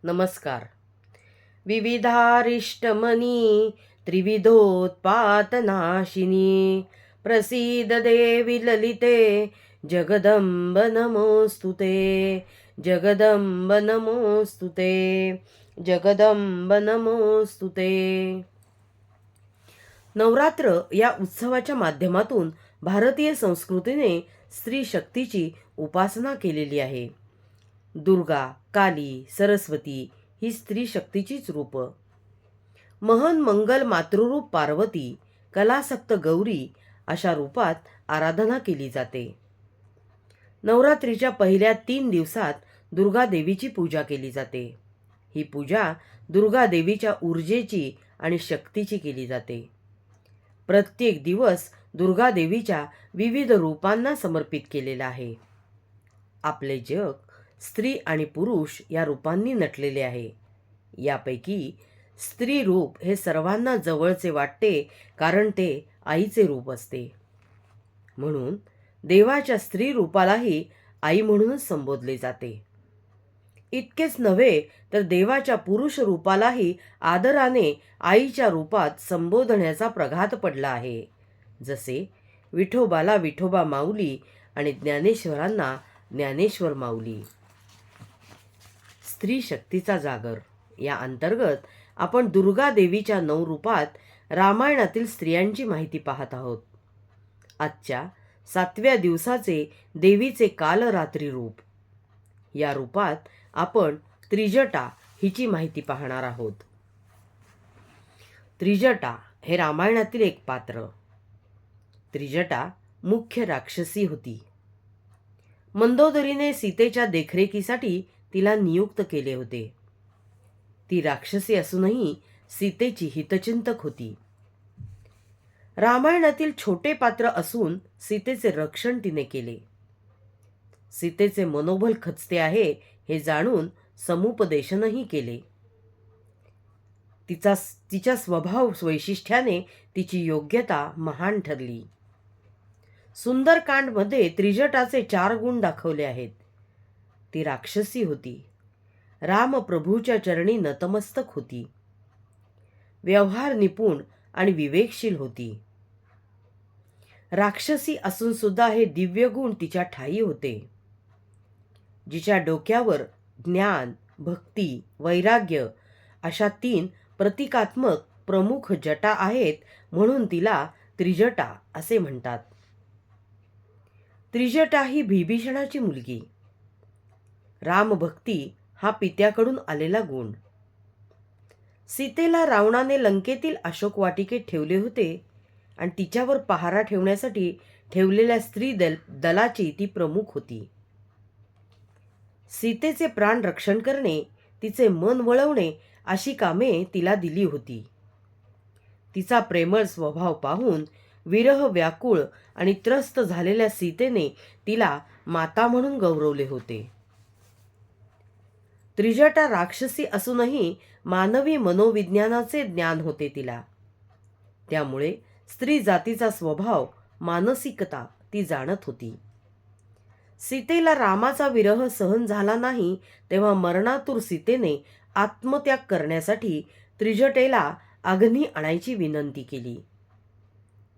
नमस्कार. विविधारिष्टमनी त्रिविधोत्पातनाशिनी प्रसीद देवी ललिते जगदंब नमोस्तुते. जगदंब नमोस्तुते. जगदंब नमोस्तुते. नवरात्र या उत्सवाच्या माध्यमातून भारतीय संस्कृतीने स्त्री शक्तीची उपासना केलेली आहे. दुर्गा, काली, सरस्वती ही स्त्री शक्तीचीच रूप. महन मंगल मातृरूप पार्वती, कलासक्त गौरी अशा रूपात आराधना केली जाते. नवरात्रीच्या पहिल्या 3 दिवसात दुर्गा देवीची पूजा केली जाते. ही पूजा दुर्गा देवीच्या ऊर्जेची आणि शक्तीची केली जाते. प्रत्येक दिवस दुर्गा देवीच्या विविध रूपांना समर्पित केलेला आहे. आपले जग स्त्री आणि पुरुष या रूपांनी नटलेले आहे. यापैकी स्त्री रूप हे सर्वांना जवळचे वाटते, कारण ते आईचे रूप असते. म्हणून देवाच्या स्त्री रूपालाही आई म्हणूनच संबोधले जाते. इतकेच नव्हे तर देवाच्या पुरुष रूपालाही आदराने आईच्या रूपात संबोधण्याचा प्रघात पडला आहे. जसे विठोबाला विठोबा माऊली आणि ज्ञानेश्वरांना ज्ञानेश्वर माऊली. स्त्री शक्तीचा जागर या अंतर्गत आपण दुर्गा देवीच्या 9 रूपात रामायणातील स्त्रियांची माहिती पाहत आहोत. आजच्या 7व्या दिवसाचे देवीचे कालरात्री रूप. या रूपात आपण त्रिजटा हिची माहिती पाहणार आहोत. त्रिजटा हे रामायणातील एक पात्र. त्रिजटा मुख्य राक्षसी होती. मंदोदरीने सीतेच्या देखरेखीसाठी तिला नियुक्त केले होते. ती राक्षसी असूनही सीतेची हितचिंतक होती. रामायणातील छोटे पात्र असून सीतेचे रक्षण तिने केले. सीतेचे मनोबल खचते आहे हे जाणून समुपदेशनही केले. तिच्या स्वभाव वैशिष्ट्याने तिची योग्यता महान ठरली. सुंदरकांडमध्ये त्रिजटाचे 4 गुण दाखवले आहेत. ती राक्षसी होती. रामप्रभूच्या चरणी नतमस्तक होती. व्यवहार निपुण आणि विवेकशील होती. राक्षसी असून सुद्धा हे दिव्य गुण तिच्या ठायी होते. जिच्या डोक्यावर ज्ञान, भक्ती, वैराग्य अशा 3 प्रतिकात्मक प्रमुख जटा आहेत, म्हणून तिला त्रिजटा असे म्हणतात. त्रिजटा ही विभीषणाची मुलगी. रामभक्ती हा पित्याकडून आलेला गुण. सीतेला रावणाने लंकेतील अशोक वाटिकेत ठेवले होते आणि तिच्यावर पहारा ठेवण्यासाठी ठेवलेल्या स्त्री दलाची ती प्रमुख होती. सीतेचे प्राण रक्षण करणे, तिचे मन वळवणे अशी कामे तिला दिली होती. तिचा प्रेमळ स्वभाव पाहून विरह व्याकुळ आणि त्रस्त झालेल्या सीतेने तिला माता म्हणून गौरवले होते. त्रिजटा राक्षसी असूनही मानवी मनोविज्ञानाचे ज्ञान होते तिला. त्यामुळे स्त्री जातीचा स्वभाव, मानसिकता ती जाणत होती. सीतेला रामाचा विरह सहन झाला नाही, तेव्हा मरणातूर सीतेने आत्मत्याग करण्यासाठी त्रिजटेला अग्नी आणायची विनंती केली.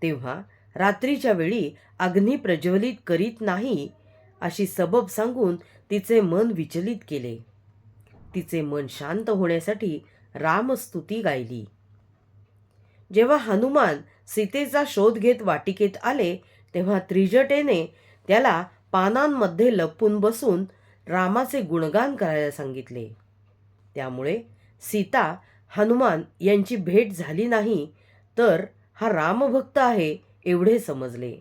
तेव्हा रात्रीच्या वेळी अग्नी प्रज्वलित करीत नाही अशी सबब सांगून तिचे मन विचलित केले. तिचे मन शांत होण्यासाठी रामस्तुती गायली. जेव्हा हनुमान सीतेचा शोध घेत वाटिकेत आले, तेव्हा त्रिजटेने त्याला पानांमध्ये लपून बसून रामाचे गुणगान करायला सांगितले. त्यामुळे सीता हनुमान यांची भेट झाली नाही, तर हा रामभक्त आहे एवढे समजले.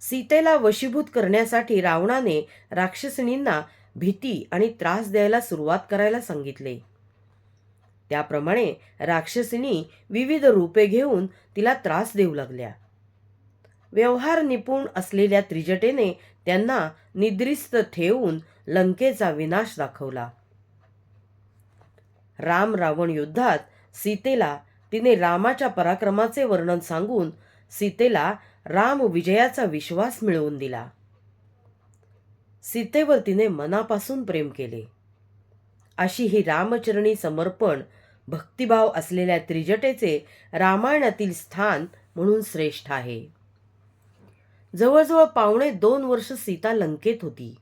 सीतेला वशीभूत करण्यासाठी रावणाने राक्षसिणींना भीती आणि त्रास द्यायला सुरुवात करायला सांगितले. त्याप्रमाणे राक्षसिणी विविध रूपे घेऊन तिला त्रास देऊ लागल्या. व्यवहार निपुण असलेल्या त्रिजटेने त्यांना निद्रिस्त ठेवून लंकेचा विनाश दाखवला. राम रावण युद्धात सीतेला तिने रामाच्या पराक्रमाचे वर्णन सांगून सीतेला राम विजयाचा विश्वास मिळवून दिला. सीतेवर तिने मनापासून प्रेम केले. अशी ही रामचरणी समर्पण भक्तिभाव असलेल्या त्रिजटेचे रामायणातील स्थान म्हणून श्रेष्ठ आहे. जवळजवळ 2.25 वर्ष सीता लंकेत होती.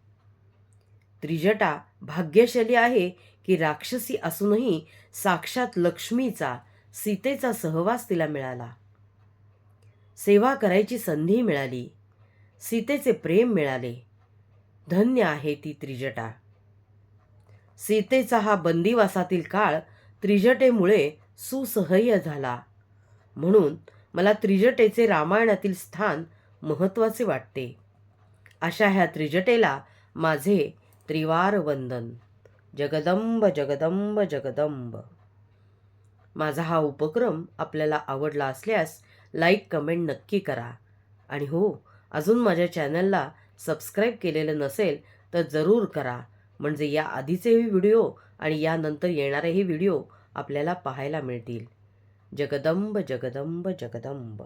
त्रिजटा भाग्यशाली आहे की राक्षसी असूनही साक्षात लक्ष्मीचा, सीतेचा सहवास तिला मिळाला. सेवा करायची संधी मिळाली, सीतेचे प्रेम मिळाले. धन्य आहे ती त्रिजटा. सीतेचा हा बंदिवासातील काळ त्रिजटेमुळे सुसह्य झाला. म्हणून मला त्रिजटेचे रामायणातील स्थान महत्त्वाचे वाटते. अशा ह्या त्रिजटेला माझे त्रिवार वंदन. जगदंब जगदंब जगदंब. माझा हा उपक्रम आपल्याला आवडला असल्यास लाईक कमेंट नक्की करा. आणि हो, अजून माझ्या चॅनलला सबस्क्राईब केलेलं नसेल तर जरूर करा, म्हणजे या आधीचेही व्हिडिओ आणि यानंतर येणारेही व्हिडिओ आपल्याला पाहायला मिळतील. जगदंब जगदंब जगदंब.